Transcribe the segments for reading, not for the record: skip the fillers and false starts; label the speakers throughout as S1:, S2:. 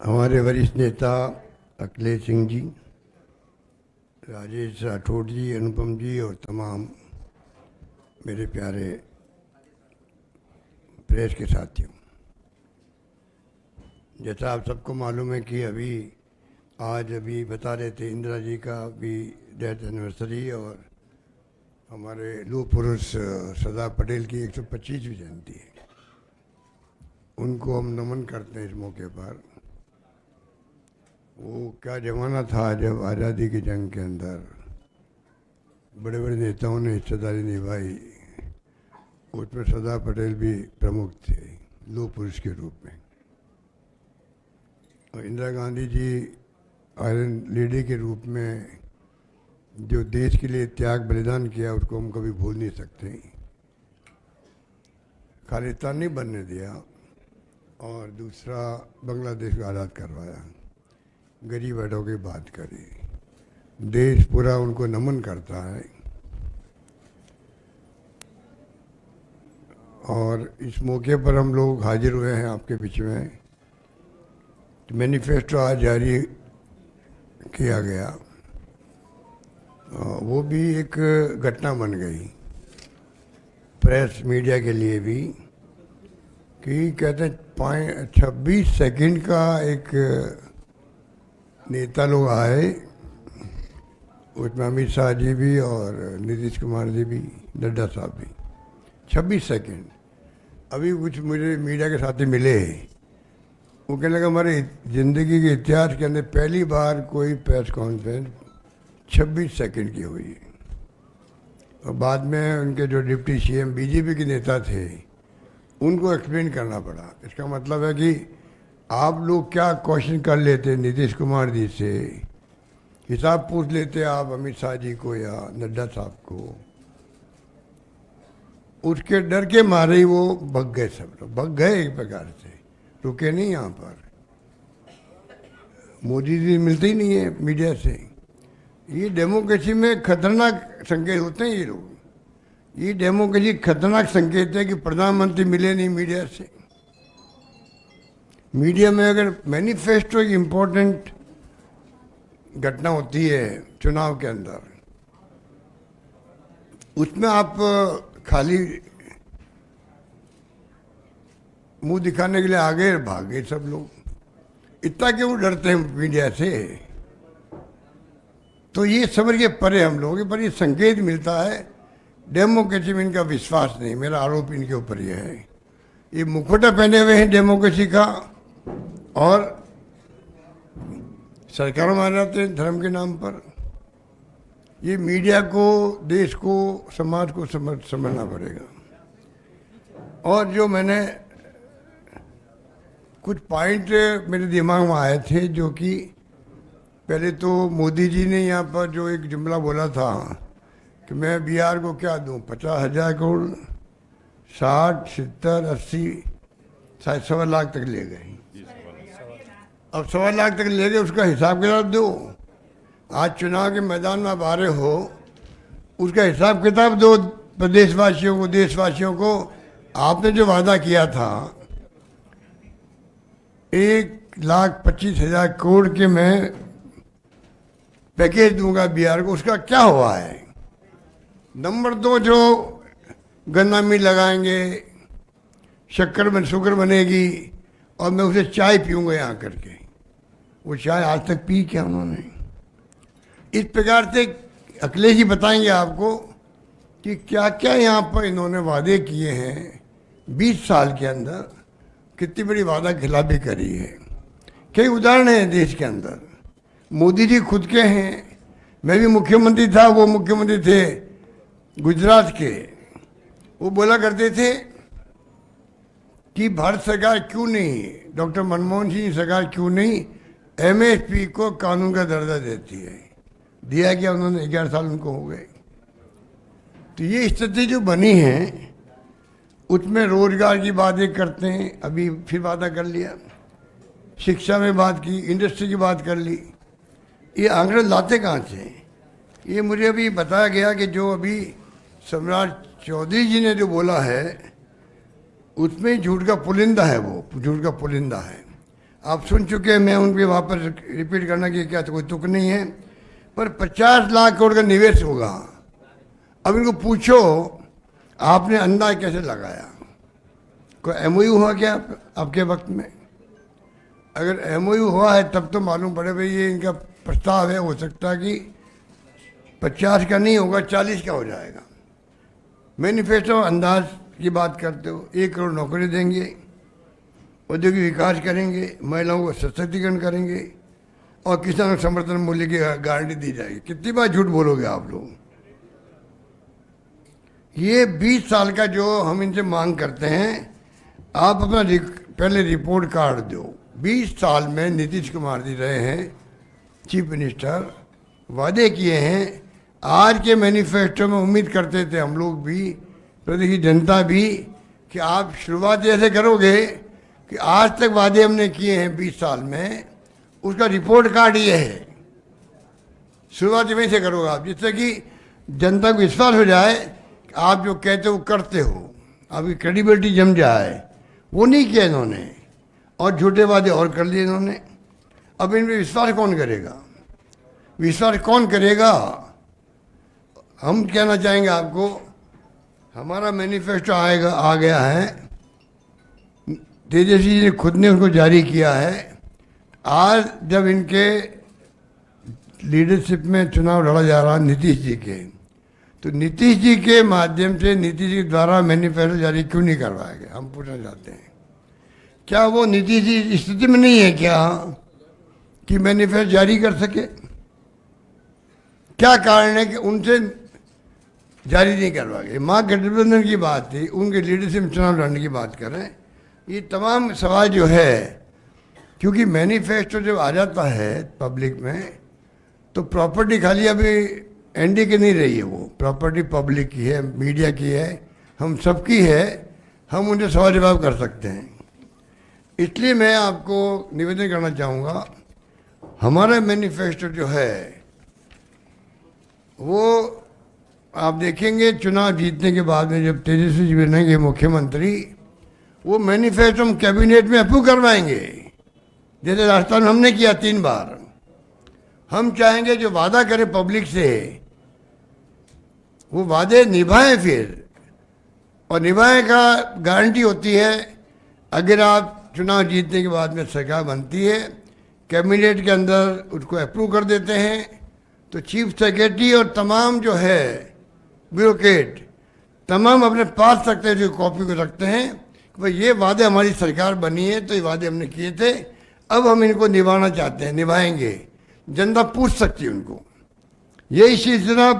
S1: हमारे वरिष्ठ नेता अखिलेश सिंह जी, राजेश राठौड़ जी, अनुपम जी और तमाम मेरे प्यारे प्रेस के साथियों, जैसा आप सबको मालूम है कि आज बता रहे थे इंदिरा जी का भी डेथ एनिवर्सरी और हमारे लौह पुरुष सरदार पटेल की 125वीं जयंती है। उनको हम नमन करते हैं इस मौके पर। वो क्या ज़माना था जब आज़ादी की जंग के अंदर बड़े बड़े नेताओं ने हिस्सेदारी निभाई, उसमें सरदार पटेल भी प्रमुख थे लौह पुरुष के रूप में। और इंदिरा गांधी जी आयरन लेडी के रूप में जो देश के लिए त्याग बलिदान किया, उसको हम कभी भूल नहीं सकते। खालिस्तान नहीं बनने दिया और दूसरा बांग्लादेश को आज़ाद करवाया, गरीब बैठों की बात करी। देश पूरा उनको नमन करता है। और इस मौके पर हम लोग हाजिर हुए हैं आपके बीच में। तो मैनिफेस्टो आज जारी किया गया, वो भी एक घटना बन गई प्रेस मीडिया के लिए भी, कि कहते हैं 26 सेकंड का एक नेता लोग आए, उसमें अमित शाह जी भी और नीतीश कुमार जी भी, नड्डा साहब भी। 26 सेकंड। अभी कुछ मुझे मीडिया के साथी मिले, वो कहने लगा हमारे ज़िंदगी के इतिहास के अंदर पहली बार कोई प्रेस कॉन्फ्रेंस 26 सेकंड की हुई। और बाद में उनके जो डिप्टी सीएम बीजेपी के नेता थे, उनको एक्सप्लेन करना पड़ा। इसका मतलब है कि आप लोग क्या क्वेश्चन कर लेते नीतीश कुमार जी से, हिसाब पूछ लेते आप अमित शाह जी को या नड्डा साहब को, उसके डर के मारे ही वो भग गए। सब लोग भग गए, एक प्रकार से रुके नहीं। यहाँ पर मोदी जी मिलते ही नहीं है मीडिया से। ये डेमोक्रेसी में खतरनाक संकेत होते हैं ये लोग। ये डेमोक्रेसी खतरनाक संकेत है कि प्रधानमंत्री मिले नहीं मीडिया से। मीडिया में अगर मैनिफेस्टो एक इम्पोर्टेंट घटना होती है चुनाव के अंदर, उसमें आप खाली मुंह दिखाने के लिए आगे भागे सब लोग। इतना क्यों डरते हैं मीडिया से? तो ये समझ के परे हम लोग, पर ये संकेत मिलता है डेमोक्रेसी में इनका विश्वास नहीं। मेरा आरोप इनके ऊपर ये है। ये मुखौटा पहने हुए हैं डेमोक्रेसी का और सरकार मान जाते हैं धर्म के नाम पर। ये मीडिया को, देश को, समाज को समझना पड़ेगा। और जो मैंने कुछ पॉइंट मेरे दिमाग में आए थे, जो कि पहले तो मोदी जी ने यहाँ पर जो एक जुमला बोला था कि मैं बिहार को क्या दूँ, 50,000 करोड़, 60, 70, 80, शायद 1.25 लाख तक ले गए। अब 1.25 लाख तक ले गए, उसका हिसाब किताब दो। आज चुनाव के मैदान में आप आ रहे हो, उसका हिसाब किताब दो प्रदेशवासियों को, देशवासियों को। आपने जो वादा किया था 1,25,000 करोड़ के मैं पैकेज दूंगा बिहार को, उसका क्या हुआ है? नंबर 2, जो गन्ना मिल लगाएंगे, शक्कर में शुगर बनेगी और मैं उसे चाय पीऊंगा यहाँ करके, वो चाय आज तक पी क्या उन्होंने? इस प्रकार से अखिलेश जी बताएंगे आपको कि क्या क्या यहाँ पर इन्होंने वादे किए हैं 20 साल के अंदर, कितनी बड़ी वादा खिलाफी करी है। कई उदाहरण हैं देश के अंदर। मोदी जी खुद के हैं। मैं भी मुख्यमंत्री था, वो मुख्यमंत्री थे गुजरात के। वो बोला करते थे कि भारत सरकार क्यों नहीं, डॉक्टर मनमोहन सिंह सरकार क्यों नहीं एमएसपी को कानून का दर्जा देती है। दिया क्या उन्होंने? 11 साल उनको हो गए। तो ये स्थिति जो बनी है, उसमें रोजगार की बातें करते हैं, अभी फिर वादा कर लिया। शिक्षा में बात की, इंडस्ट्री की बात कर ली। ये आंकड़े लाते कहाँ से? ये मुझे अभी बताया गया कि जो अभी सम्राट चौधरी जी ने जो बोला है, उसमें झूठ का पुलिंदा है। वो झूठ का पुलिंदा है। आप सुन चुके हैं, मैं उनके वापस रिपीट करना कि क्या तो कोई तुक नहीं है, पर 50 लाख करोड़ का निवेश होगा। अब इनको पूछो आपने अंदाज कैसे लगाया, कोई एमओयू हुआ क्या आपके वक्त में? अगर एमओयू हुआ है तब तो मालूम पड़े भाई ये इनका प्रस्ताव है, हो सकता है कि 50 का नहीं होगा 40 का हो जाएगा। मैनिफेस्टो अंदाज की बात करते हो, 1 करोड़ नौकरी देंगे, औद्योगिक विकास करेंगे, महिलाओं को सशक्तिकरण करेंगे और किसानों को समर्थन मूल्य की गारंटी दी जाएगी। कितनी बार झूठ बोलोगे आप लोग? ये 20 साल का जो हम इनसे मांग करते हैं, आप अपना पहले रिपोर्ट कार्ड दो। 20 साल में नीतीश कुमार जी रहे हैं चीफ मिनिस्टर, वादे किए हैं। आज के मैनिफेस्टो में उम्मीद करते थे हम लोग भी, प्रदेश की जनता भी, कि आप शुरुआत ऐसे करोगे कि आज तक वादे हमने किए हैं 20 साल में, उसका रिपोर्ट कार्ड ये है। शुरुआत वहीं से करोगे आप, जिससे कि जनता को विश्वास हो जाए कि आप जो कहते हो करते हो, आपकी क्रेडिबिलिटी जम जाए। वो नहीं किया इन्होंने, और झूठे वादे और कर लिए इन्होंने। अब इन पर विश्वास कौन करेगा? विश्वास कौन करेगा? हम कहना चाहेंगे आपको, हमारा मैनिफेस्टो आ गया है, तेजस्वी जी ने खुद ने उसको जारी किया है। आज जब इनके लीडरशिप में चुनाव लड़ा जा रहा है नीतीश जी के, तो नीतीश जी के माध्यम से, नीतीश जी द्वारा मैनिफेस्टो जारी क्यों नहीं करवाया गया, हम पूछना चाहते हैं। क्या वो नीतीश जी स्थिति में नहीं है क्या कि मैनिफेस्टो जारी कर सके? क्या कारण है कि उनसे जारी नहीं करवा गए? महागठबंधन की बात थी, उनके लीडरशिप में चुनाव लड़ने की बात करें। ये तमाम सवाल जो है, क्योंकि मैनिफेस्टो जब आ जाता है पब्लिक में, तो प्रॉपर्टी खाली अभी एनडी की नहीं रही है, वो प्रॉपर्टी पब्लिक की है, मीडिया की है, हम सबकी है। हम उनसे सवाल जवाब कर सकते हैं। इसलिए मैं आपको निवेदन करना चाहूँगा, हमारा मैनिफेस्टो जो है वो आप देखेंगे चुनाव जीतने के बाद में, जब तेजस्वी जी बनेंगे मुख्यमंत्री, वो मैनिफेस्टो हम कैबिनेट में अप्रूव करवाएंगे, जैसे राजस्थान में हमने किया 3 बार। हम चाहेंगे जो वादा करे पब्लिक से, वो वादे निभाएं फिर, और निभाने का गारंटी होती है अगर आप चुनाव जीतने के बाद में सरकार बनती है, कैबिनेट के अंदर उसको अप्रूव कर देते हैं, तो चीफ सेक्रेटरी और तमाम जो है ब्यूरोक्रेट तमाम अपने पास रखते हैं, जो कॉपी को रखते हैं कि भाई ये वादे हमारी सरकार बनी है, तो ये वादे हमने किए थे, अब हम इनको निभाना चाहते हैं, निभाएंगे। जनता पूछ सकती है उनको। यही सिलसिला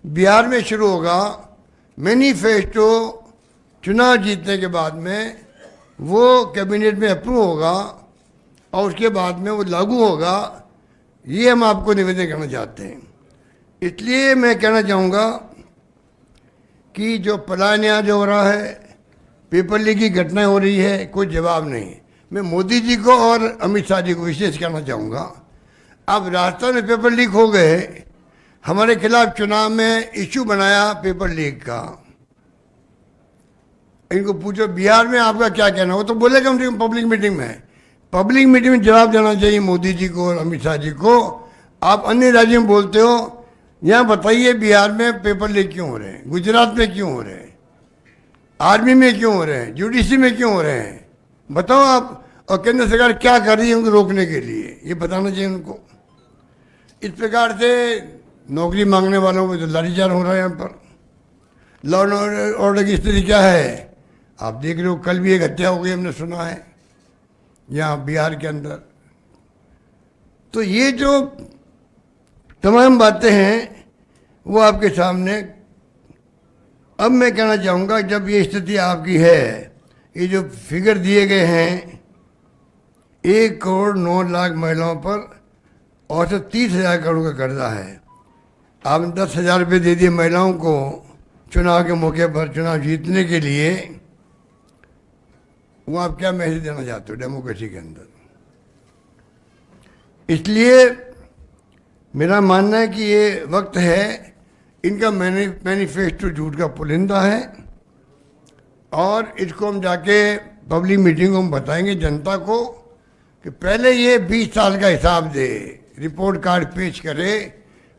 S1: बिहार में शुरू होगा। मैनिफेस्टो चुनाव जीतने के बाद में वो कैबिनेट में अप्रूव होगा और उसके बाद में वो लागू होगा। ये हम आपको निवेदन करना चाहते हैं। इसलिए मैं कहना चाहूँगा कि जो पलायन यहाँ जो हो रहा है, पेपर लीक की घटनाएं हो रही है, कोई जवाब नहीं। मैं मोदी जी को और अमित शाह जी को विशेष कहना चाहूँगा, अब राजस्थान में पेपर लीक हो गए, हमारे खिलाफ चुनाव में इश्यू बनाया पेपर लीक का। इनको पूछो बिहार में आपका क्या कहना, वो तो बोले कम से कम पब्लिक मीटिंग में। पब्लिक मीटिंग में जवाब देना चाहिए मोदी जी को और अमित शाह जी को। आप अन्य राज्यों में बोलते हो, यहाँ बताइए बिहार में पेपर लीक क्यों हो रहे हैं, गुजरात में क्यों हो रहे हैं, आर्मी में क्यों हो रहे हैं, जुडिशरी में क्यों हो रहे हैं, बताओ आप। और केंद्र सरकार क्या कर रही है उनको रोकने के लिए, ये बताना चाहिए उनको। इस प्रकार से नौकरी मांगने वालों को तो लाठीचार्ज हो रहा है। यहाँ पर लॉ एंड ऑर्डर की स्थिति क्या है आप देख रहे हो। कल भी एक हत्या हो गई, हमने सुना है यहाँ बिहार के अंदर। तो ये जो तमाम बातें हैं वो आपके सामने। अब मैं कहना चाहूँगा, जब ये स्थिति आपकी है, ये जो फिगर दिए गए हैं 1,09,00,000 महिलाओं पर औसत 30,000 करोड़ का कर्जा है। आपने 10,000 रुपये दे दिए महिलाओं को चुनाव के मौके पर, चुनाव जीतने के लिए। वो आप क्या मैसेज देना चाहते हो डेमोक्रेसी के अंदर? इसलिए मेरा मानना है कि ये वक्त है, इनका मैनिफेस्टो झूठ का पुलिंदा है, और इसको हम जाके पब्लिक मीटिंग में हम बताएंगे जनता को कि पहले ये 20 साल का हिसाब दे, रिपोर्ट कार्ड पेश करे,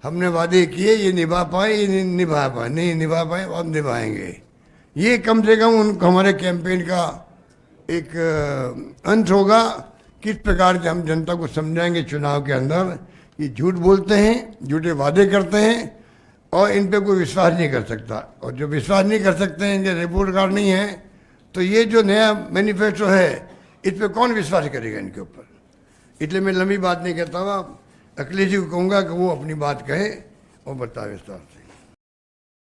S1: हमने वादे किए, ये निभा पाए, ये नहीं निभा पाए, नहीं निभा पाए, अब निभाएंगे। ये कम से कम उनको हमारे कैंपेन का एक अंत होगा। किस प्रकार से हम जनता को समझाएंगे चुनाव के अंदर ये झूठ बोलते हैं, झूठे वादे करते हैं और इन पे कोई विश्वास नहीं कर सकता। और जो विश्वास नहीं कर सकते हैं, इनके रिपोर्ट कार्ड नहीं है, तो ये जो नया मैनिफेस्टो है इस पे कौन विश्वास करेगा इनके ऊपर। इसलिए मैं लंबी बात नहीं कहता हुआ अखिलेश जी को कहूँगा कि वो अपनी बात कहे और बताए विस्तार से।